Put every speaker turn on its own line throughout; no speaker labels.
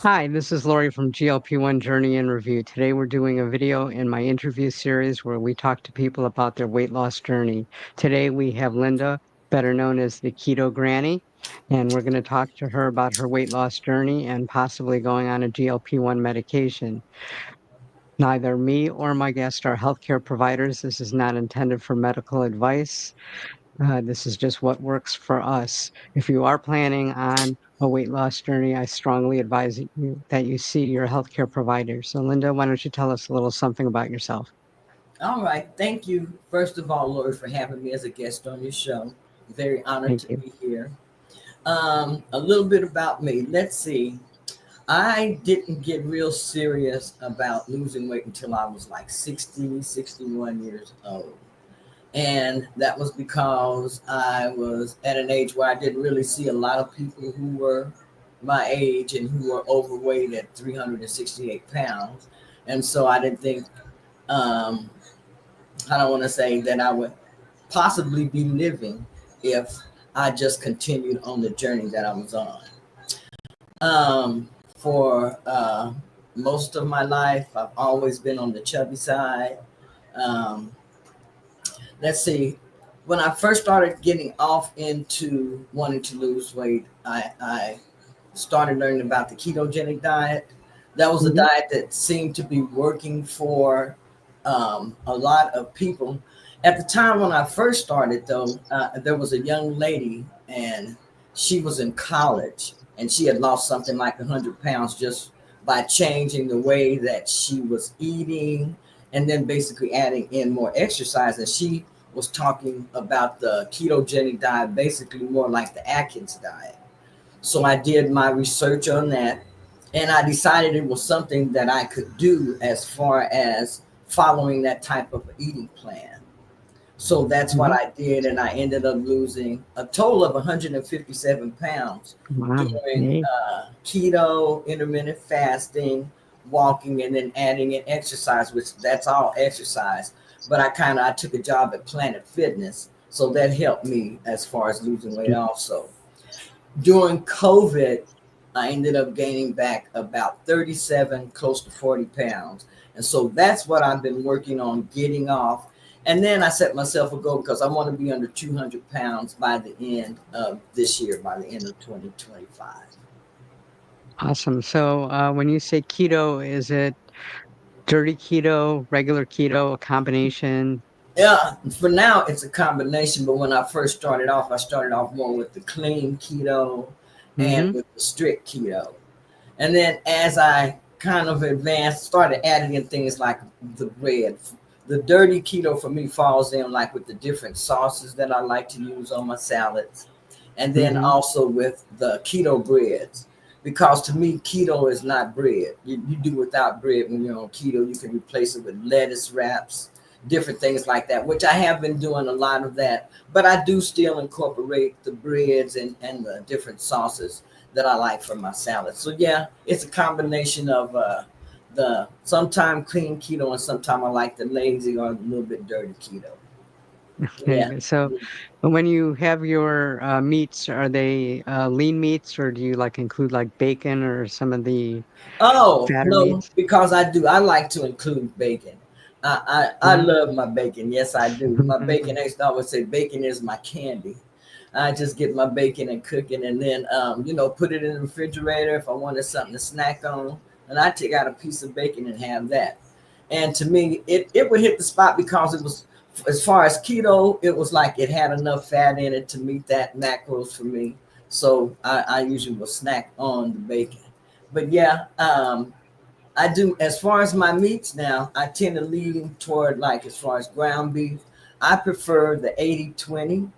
Hi, this is Lori from GLP-1 Journey in Review. Today we're doing a video in my interview series where we talk to people about their weight loss journey. Today we have Linda, better known as the Keto Granny, and we're going to talk to her about her weight loss journey and possibly going on a GLP-1 medication. Neither me or my guest are healthcare providers. This is not intended for medical advice. This is just what works for us. If you are planning on a weight loss journey, I strongly advise you that you see your healthcare provider. So, Linda, why don't you tell us a little something about yourself?
All right. Thank you, first of all, Lori, for having me as a guest on your show. Very honored
Thank
to
you.
be here. A little bit about me. Let's see. I didn't get real serious about losing weight until I was like 60, 61 years old. And that was because I was at an age where I didn't really see a lot of people who were my age and who were overweight at 368 pounds. And so I didn't think, um, I don't want to say that I would possibly be living if I just continued on the journey that I was on. For most of my life, I've always been on the chubby side. Um, let's see, when I first started getting off into wanting to lose weight, I started learning about the ketogenic diet. That was a
Mhm.
diet that seemed to be working for a lot of people. At the time when I first started, though, there was a young lady, and she was in college, and she had lost something like 100 pounds just by changing the way that she was eating and then basically adding in more exercise. And she was talking about the ketogenic diet, basically more like the Atkins diet. So I did my research on that, and I decided it was something that I could do as far as following that type of eating plan. So that's what
Mhm.
I did, and I ended up losing a total of 157 pounds
Wow.
doing
Hey.
keto, intermittent fasting, walking, and then adding in exercise, which that's all exercise. But I took a job at Planet Fitness, so that helped me as far as losing weight also. During COVID, I ended up gaining back about 37, close to 40 pounds. And so that's what I've been working on getting off. And then I set myself a goal because I want to be under 200 pounds by the end of this year, by the end of 2025.
Awesome. So, when you say keto, is it dirty keto, regular keto, a combination?
Yeah, for now it's a combination, but when I first started off, I started off more with the clean keto and
Mm-hmm.
with the strict keto. And then as I kind of advanced, started adding in things like the bread. The dirty keto for me falls in like with the different sauces that I like to use on my salads. And then
Mm-hmm.
also with the keto breads. Because to me, keto is not bread. You do without bread when you're on keto. You can replace it with lettuce wraps, different things like that, which I have been doing a lot of that. But I do still incorporate the breads and the different sauces that I like for my salad. So yeah, it's a combination of the sometime clean keto and sometime I like the lazy or a little bit dirty keto.
Okay.
Yeah.
So, when you have your meats, are they lean meats, or do you like include like bacon or some of the
Oh
fatter
no,
meats?
because I do. I like to include bacon. I
Mhm.
love my bacon. Yes, I do. My bacon. I used to always say bacon is my candy. I just get my bacon and cook it, and then put it in the refrigerator if I wanted something to snack on, and I take out a piece of bacon and have that. And to me, it would hit the spot because it was, as far as keto, it was like it had enough fat in it to meet that macros for me. So I usually will snack on the bacon. But yeah, I do. As far as my meats now, I tend to lean toward, like, as far as ground beef, I prefer the 80/20,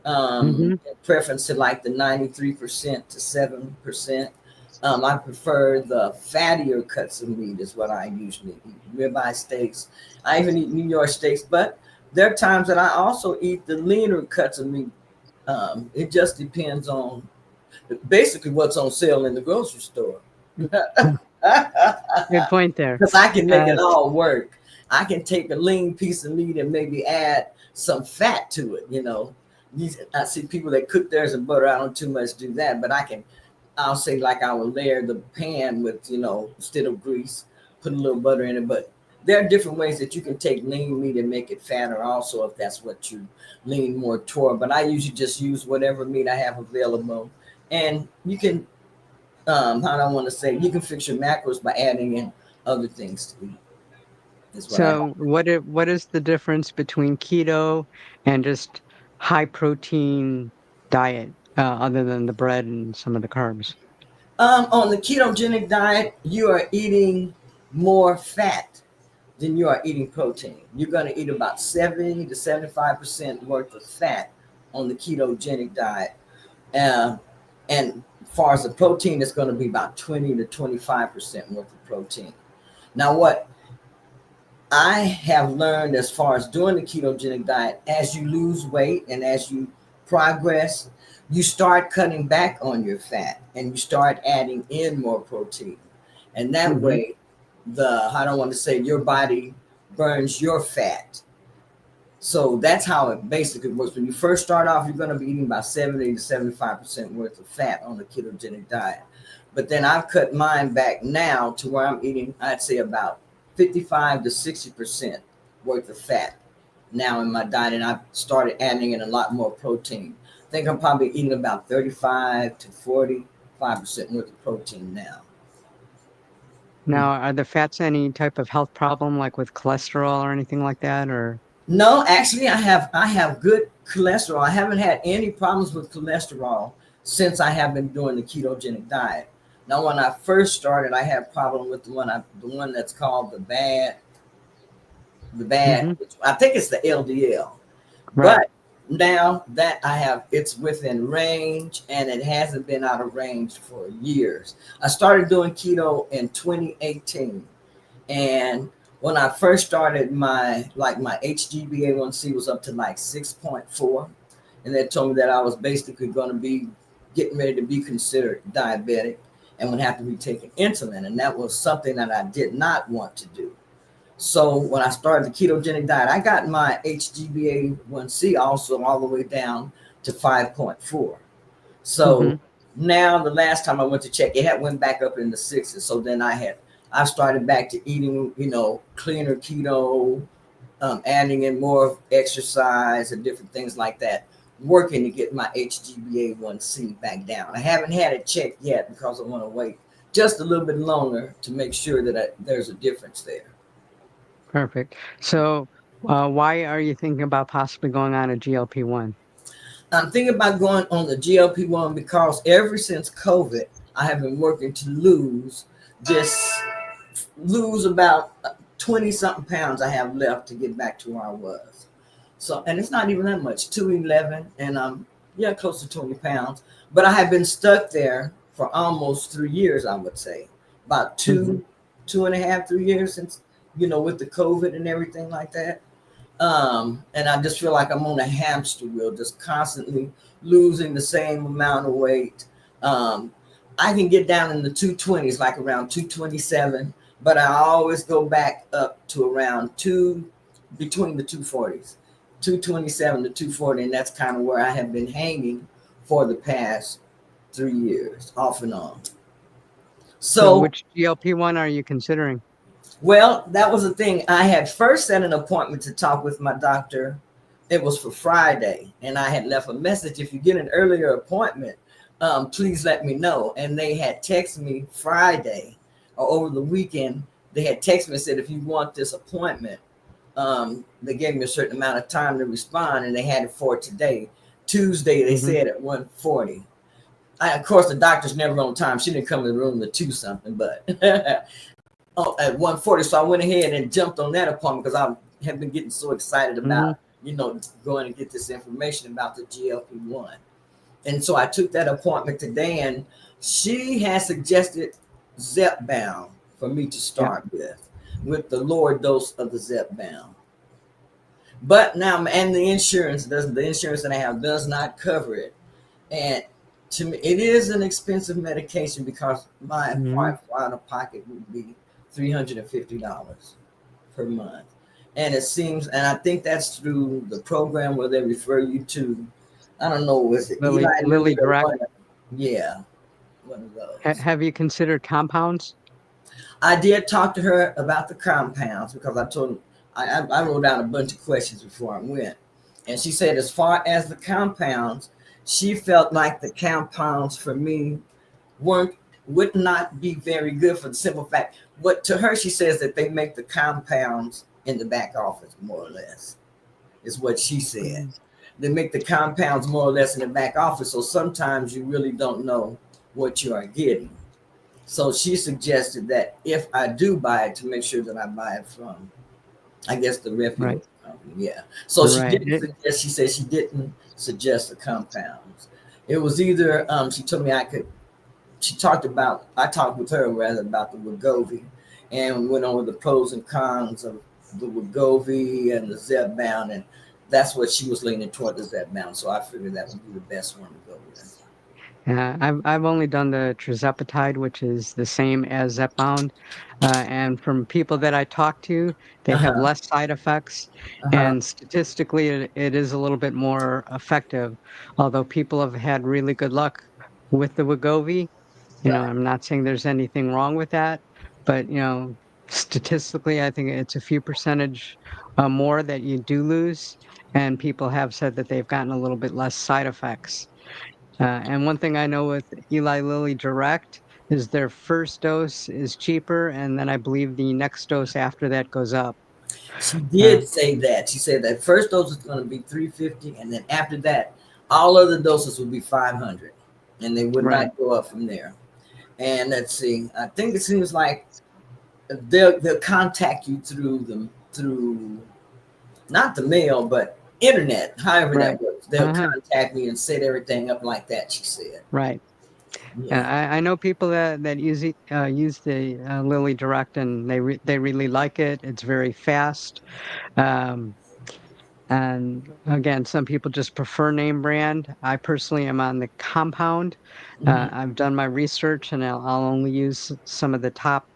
Mhm.
in preference to like the 93% to 7%. I prefer the fattier cuts of meat is what I usually eat. Ribeye steaks. I even eat New York steaks, but there are times that I also eat the leaner cuts of meat. It just depends on basically what's on sale in the grocery store.
Good point there.
Because I can make
Uh,
it all work. I can take a lean piece of meat and maybe add some fat to it. I see people that cook theirs in butter. I don't too much do that, but I'll say like I will layer the pan with, instead of grease, put a little butter in it. But there are different ways that you can take lean meat and make it fatter also, if that's what you lean more toward. But I usually just use whatever meat I have available. And you can, how do I want to say, you can fix your macros by adding in other things to eat, is what I
So what is the difference between keto and just high protein diet, other than the bread and some of the carbs?
On the ketogenic diet, you are eating more fat than you are eating protein. You're going to eat about 70 to 75% worth of fat on the ketogenic diet. Uh, and as far as the protein, it's going to be about 20 to 25% worth of protein. Now, what I have learned as far as doing the ketogenic diet, as you lose weight and as you progress, you start cutting back on your fat and you start adding in more protein. And that
Hmm.
way, I don't want to say your body burns your fat. So that's how it basically works. When you first start off, you're going to be eating about 70 to 75% worth of fat on the ketogenic diet. But then I've cut mine back now to where I'm eating, I'd say about 55 to 60% worth of fat now in my diet. And I've started adding in a lot more protein. I think I'm probably eating about 35 to 45% worth of protein now.
Now, are the fats any type of health problem, like with cholesterol or anything like that, or?
No, actually, I have good cholesterol. I haven't had any problems with cholesterol since I have been doing the ketogenic diet. Now, when I first started, I had a problem with the one that's called the bad.
Hmm.
I think it's the LDL.
Right.
But now that I have, it's within range, and it hasn't been out of range for years. I started doing keto in 2018. And when I first started, my HbA1c was up to like 6.4, and they told me that I was basically going to be getting ready to be considered diabetic and would have to be taking insulin, and that was something that I did not want to do. So when I started the ketogenic diet, I got my HbA1c also all the way down to 5.4.
Hmm.
So now the last time I went to check, it had went back up in the sixes. So then I started back to eating, cleaner keto, adding in more exercise and different things like that, working to get my HbA1c back down. I haven't had it checked yet because I want to wait just a little bit longer to make sure that there's a difference there.
Perfect. So, why are you thinking about possibly going on a GLP-1?
I'm thinking about going on the GLP-1 because ever since COVID, I have been working to this lose about 20 something pounds I have left to get back to where I was. So, and it's not even that much, 211, and yeah, close to 20 pounds. But I have been stuck there for almost 3 years, I would say. About
Hmm.
two and a half, 3 years since, with the COVID and everything like that. And I just feel like I'm on a hamster wheel, just constantly losing the same amount of weight. Um, I can get down in the 220s, like around 227, but I always go back up to around between the 240s, 227 to 240, and that's kind of where I have been hanging for the past 3 years, off and on.
So,
So
which GLP-1 are you considering?
Well, that was the thing. I had first set an appointment to talk with my doctor. It was for Friday, and I had left a message. If you get an earlier appointment, please let me know. And they had texted me Friday or over the weekend. They had texted me and said, if you want this appointment, they gave me a certain amount of time to respond, and they had it for today. Tuesday, they
Hmm.
said at 1:40. Of course, the doctor's never on time. She didn't come in the room at 2 something, but at 1:40. So I went ahead and jumped on that appointment because I have been getting so excited
Hmm.
about, going and get this information about the GLP-1. And so I took that appointment today, and she has suggested Zepbound for me to
Yeah.
start with the lower dose of the Zepbound. But now, and the insurance that I have does not cover it. And to me, it is an expensive medication because my
Hmm.
part out of pocket would be $350 per month. And it seems, and I think that's through the program where they refer you to, I don't know, was it Eli
Lily
Lilly or
Direct.
what? Yeah. one of those.
Have you considered compounds?
I did talk to her about the compounds because I told him I wrote down a bunch of questions before I went, and she said as far as the compounds, she felt like the compounds for me weren't would not be very good for the simple fact. But to her, she says that they make the compounds in the back office more or less is what she said.
Mm.
They make the compounds more or less in the back office, so sometimes you really don't know what you are getting. So she suggested that if I do buy it, to make sure that I buy it from, I guess, the
Right,
reputable company. Yeah. So she
right.
didn't suggest. She said she didn't suggest the compounds. It was either she told me I could. She talked about. I talked with her rather about the Wegovy, and we went over the pros and cons of the Wegovy and the Zepbound, and that's what she was leaning toward, the Zepbound. So I figured that would be the best one to go with.
I've only done the tirzepatide, which is the same as Zepbound, and from people that I talk to, they
Uh
have
huh.
less side effects,
Uh huh.
and statistically, it is a little bit more effective. Although people have had really good luck with the Wegovy,
Right.
I'm not saying there's anything wrong with that, but statistically, I think it's a few percentage more that you do lose, and people have said that they've gotten a little bit less side effects. And one thing I know with Eli Lilly Direct is their first dose is cheaper, and then I believe the next dose after that goes up.
She
Uh,
did say that. She said that first dose is going to be 350, and then after that, all other doses would be 500, and they would
right,
not go up from there. And let's see, I think it seems like they'll contact you through them through not the mail but internet, however
right,
that works. They'll
uh-huh,
contact me and set everything up like that. She said,
right.
"Yeah,
I know people that use the Lilly Direct, and they really like it. It's very fast. Um, and again, some people just prefer name brand. I personally am on the compound.
hmm,
I've done my research, and I'll only use some of the top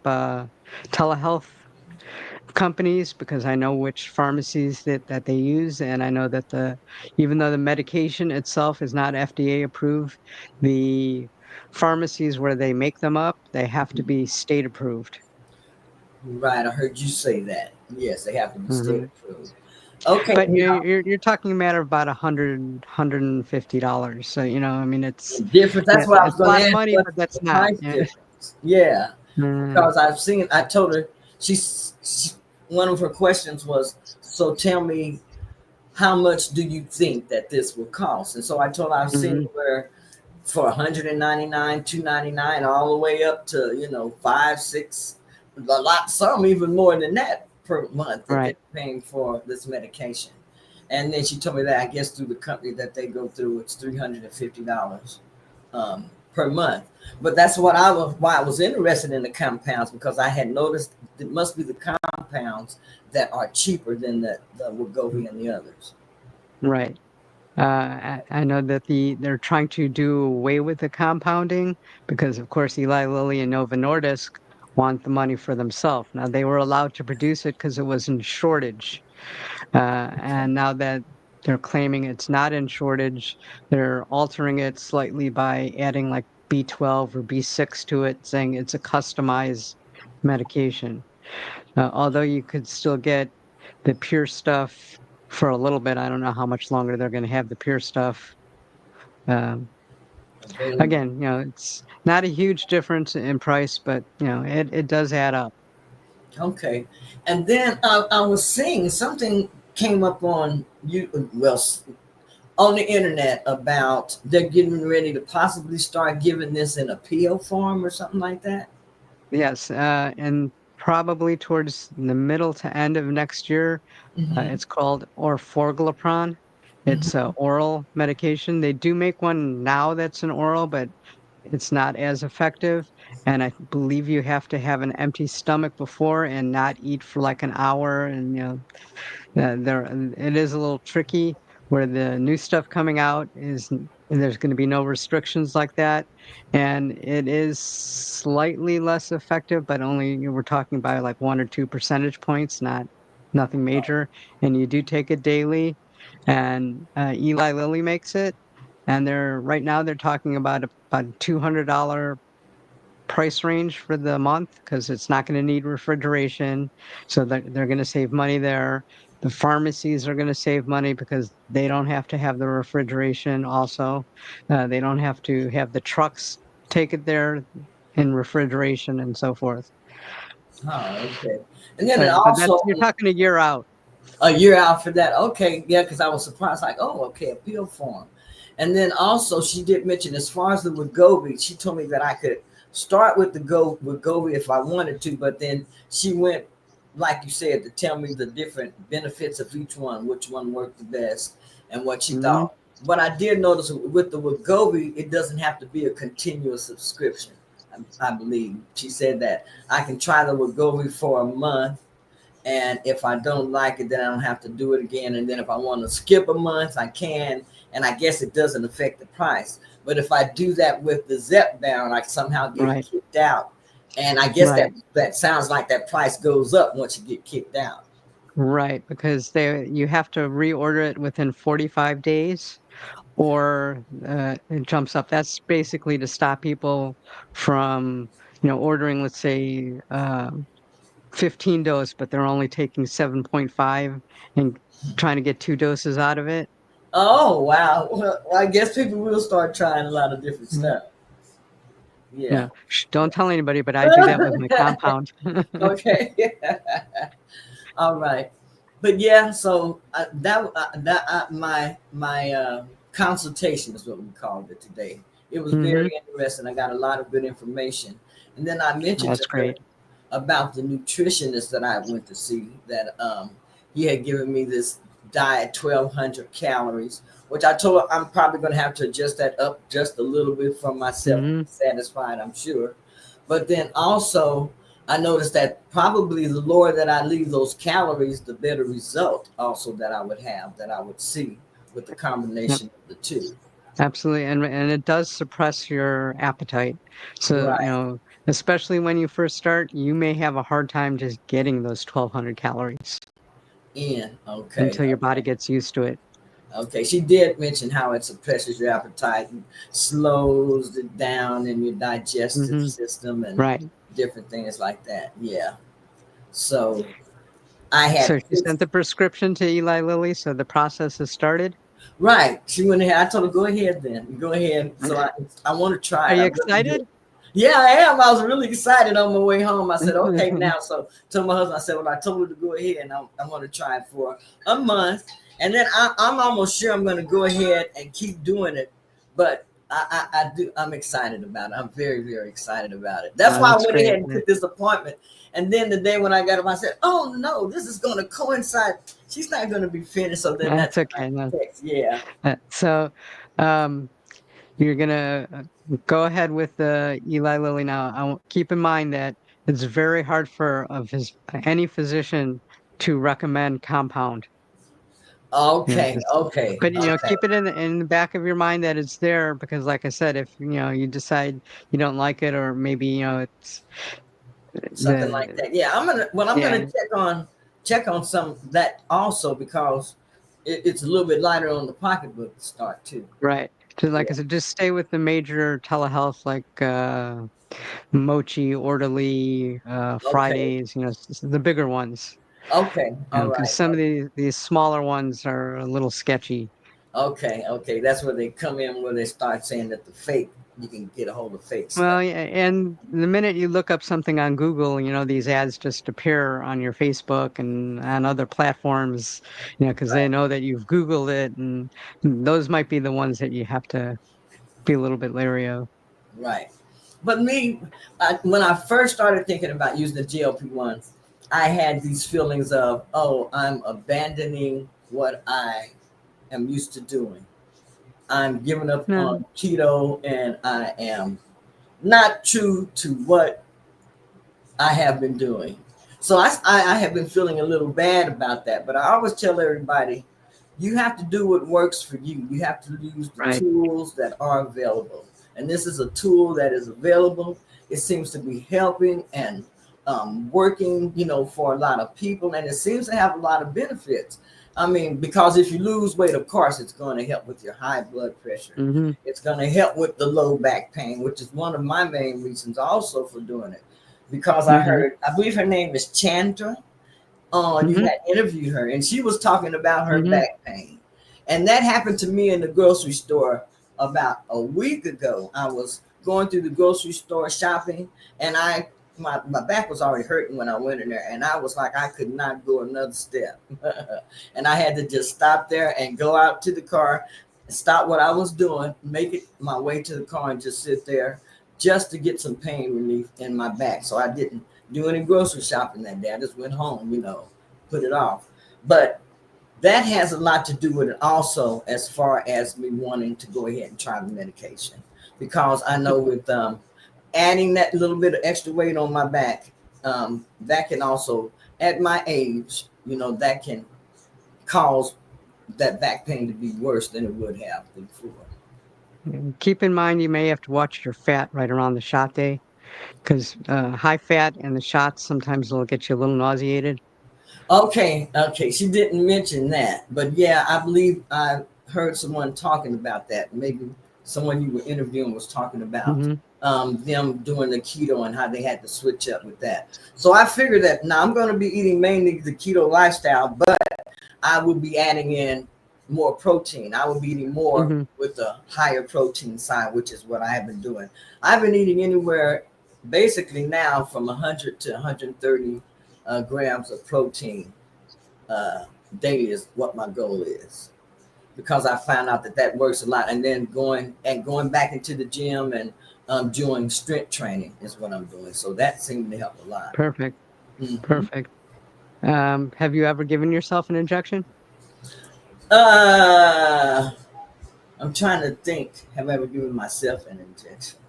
telehealth companies because I know which pharmacies that they use, and I know that the even though the medication itself is not FDA approved, the pharmacies where they make them up, they have to be state approved.
right." I heard you say that. Yes, they have to be state
Hmm.
approved. Okay,
But
now
you're talking a matter of about $150. So I mean,
the difference. That's what I was
it's a
going to
lot of
ask.
money, but
What's
that's
the
not.
price
Yeah.
difference? Yeah,
Mm,
because I've seen. I told her she one of her questions was, "So tell me, how much do you think that this will cost?" And so I told her I've seen
mhm.
where for 199, 299, all the way up to 5, 6, a lot, some even more than that per month that they're
Right,
paying for this medication. And then she told me that I guess through the company that they go through, it's $350 per month. But that's what I was why I was interested in the compounds, because I had noticed it must be the compounds that are cheaper than the Wegovy and the others.
right. I know that they're trying to do away with the compounding because, of course, Eli Lilly and Novo Nordisk want the money for themselves. Now, they were allowed to produce it because it was in shortage.
Okay.
And now that they're claiming it's not in shortage, they're altering it slightly by adding like B12 or B6 to it, saying it's a customized medication. Although you could still get the pure stuff for a little bit. I don't know how much longer they're going to have the pure stuff. Um,
Available.
Again, it's not a huge difference in price, but it does add up.
Okay, and then I was seeing something came up on you, well, on the internet about they're getting ready to possibly start giving this in a pill form or something like that.
Yes, and probably towards the middle to end of next year,
Mm-hmm.
it's called orforglipron. It's a
Mm-hmm.
oral medication. They do make one now that's an oral, but it's not as effective. And I believe you have to have an empty stomach before and not eat for like an hour. And it is a little tricky where the new stuff coming out there's going to be no restrictions like that, and it is slightly less effective, but only we're talking about like 1 or 2 percentage points, not nothing major. And you do take it daily, and Eli Lilly makes it, and they're right now they're talking about $200 price range for the month because it's not going to need refrigeration. So they're going to save money there. The pharmacies are going to save money because they don't have to have the refrigeration also. They don't have to have the trucks take it there in refrigeration and so forth.
Oh, okay. And then it
But that's,
also
you're talking a year out.
a year out for that. Okay, yeah, because I was surprised, like, oh, okay, appeal form. And then also she did mention as far as the Wegovy, she told me that I could start with the Wegovy if I wanted to, but then she went, like you said, to tell me the different benefits of each one, which one worked the best, and what she
Mhm.
thought. But I did notice with the Wegovy, it doesn't have to be a continuous subscription. I believe she said that I can try the Wegovy for a month, and if I don't like it, then I don't have to do it again. And then if I want to skip a month, I can. And I guess it doesn't affect the price. But if I do that with the Zepbound, I somehow get
Right,
kicked out. And I guess
right,
that sounds like that price goes up once you get kicked out.
right. Because you have to reorder it within 45 days or it jumps up. That's basically to stop people from, ordering, let's say, 15 dose, but they're only taking 7.5 and trying to get 2 doses out of it.
Oh, wow. Well, I guess people will start trying a lot of different
Mm.
stuff. Yeah.
Yeah. Don't tell anybody, but I do that with my compound.
Okay. All right, but yeah, so my consultation is what we called it today. It was
Hmm.
very interesting. I got a lot of good information, and then I mentioned
That's
to her
great.
about the nutritionist that I went to see. That he had given me this diet 1,200 calories, which I told her I'm probably going to have to adjust that up just a little bit for myself to
Hmm.
be satisfied. I'm sure, but then also I noticed that probably the lower that I leave those calories, the better result also that I would have, that I would see with the
Yep,
combination of the two.
absolutely. And it does suppress your appetite. So,
Right.
especially when you first start, you may have a hard time just getting those 1,200 calories
In. Okay.
until your body
Okay.
gets used to it.
Okay. She did mention how it suppresses your appetite and slows it down in your digestive
Hmm.
system and
Right.
different things like that. Yeah. So I
So
had
she sent the prescription to Eli Lilly, so the process has started.
right. She went ahead. I told her, go ahead then. Go ahead. So I want to try
Are
it. I
you
really do.
excited?
Yeah, I am. I was really excited on my way home. I said, okay, now. So told my husband, I said, well, I told her to go ahead and I'm going to try it for a month. And then I'm almost sure I'm going to go ahead and keep doing it. But I do. I'm excited about it. I'm very, very excited about it. That's why I
That's
went ahead
great.
and took this appointment. And then the day when I got up, I said, oh, no, this is going to coincide. She's not going to be finished. So then
That's
that's when
okay. No.
I text. Yeah.
So, um, you're gonna go ahead with the Eli Lilly now. Keep in mind that it's very hard for any physician to recommend compound.
Okay.
'Cause-
Okay.
but
Okay.
keep it in the back of your mind that it's there because, like I said, if you decide you don't like it or maybe it's
Something like
the
that. Yeah, I'm gonna
yeah,
check on some that also because it's a little bit lighter on the pocketbook to start too.
right. So like I
Yeah.
said, just stay with the major telehealth like Mochi, Orderly,
Okay.
Fridays, the bigger ones.
Okay. All
Because
right.
some of these smaller ones are a little sketchy.
Okay. Okay. That's where they come in where they start saying that the fake you can get a hold of fake stuff.
Well, yeah, and the minute you look up something on Google, these ads just appear on your Facebook and on other platforms, because they
Right.
know that you've Googled it, and those might be the ones that you have to be a little bit leery of.
Right. But me, when I first started thinking about using the GLP-1s, I had these feelings of, oh, I'm abandoning what I am used to doing. I'm giving up
No,
on keto and I am not true to what I have been doing. So I have been feeling a little bad about that. But I always tell everybody, you have to do what works for you. You have to use the
right,
tools that are available. And this is a tool that is available. It seems to be helping and working, for a lot of people. And it seems to have a lot of benefits. I mean, because if you lose weight, of course, it's going to help with your high blood pressure.
Mm-hmm.
It's going to help with the low back pain, which is one of my main reasons also for doing it. Because
Mm-hmm.
I believe her name is Chandra. You
Mm-hmm.
had interviewed her, and she was talking about her
Mm-hmm.
back pain. And that happened to me in the grocery store about a week ago. I was going through the grocery store shopping, and my back was already hurting when I went in there, and I was like, I could not go another step. And I had to just stop there and go out to the car, stop what I was doing, make it my way to the car, and just sit there just to get some pain relief in my back. So I didn't do any grocery shopping that day. I just went home, put it off. But that has a lot to do with it also, as far as me wanting to go ahead and try the medication. Because I know with adding that little bit of extra weight on my back, that can also, at my age, that can cause that back pain to be worse than it would have before.
And keep in mind, you may have to watch your fat right around the shot day because high fat and the shots sometimes will get you a little nauseated.
Okay. She didn't mention that, but yeah, I believe I heard someone talking about that. Maybe someone you were interviewing was talking about
Mm-hmm.
them doing the keto and how they had to switch up with that. So I figured that now I'm going to be eating mainly the keto lifestyle, but I will be adding in more protein. I will be eating more
Mm-hmm.
with the higher protein side, which is what I have been doing. I've been eating anywhere basically now from 100 to 130 grams of protein uh, daily is what my goal is, because I found out that that works a lot. And then going back into the gym and doing strength training is what I'm doing. So that seemed to help a lot.
Perfect.
Hmm.
Perfect. Have you ever given yourself an injection?
Uh, I'm trying to think. Have I ever given myself an injection?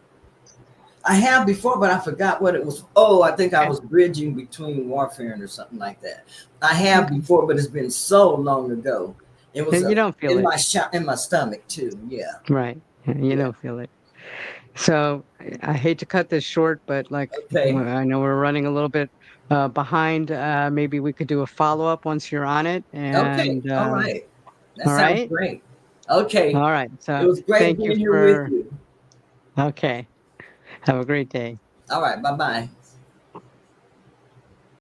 I have before, but I forgot what it was. Oh, I think I
Okay.
was bridging between warfarin or something like that. I have
Okay.
before, but it's been so long ago. It was
And you don't feel
in
it,
my in my stomach too. Yeah,
right? Yeah, you
yeah.
don't feel it. So I hate to cut this short, but like
Okay,
I know we're running a little bit behind. Maybe we could do a follow-up once you're on it.
okay.
And
All right. That
all
sounds
right,
great. Okay,
all right.
it
So
was great
thank you
being here with
for.
you.
Okay. Have a great day.
All right. Bye bye.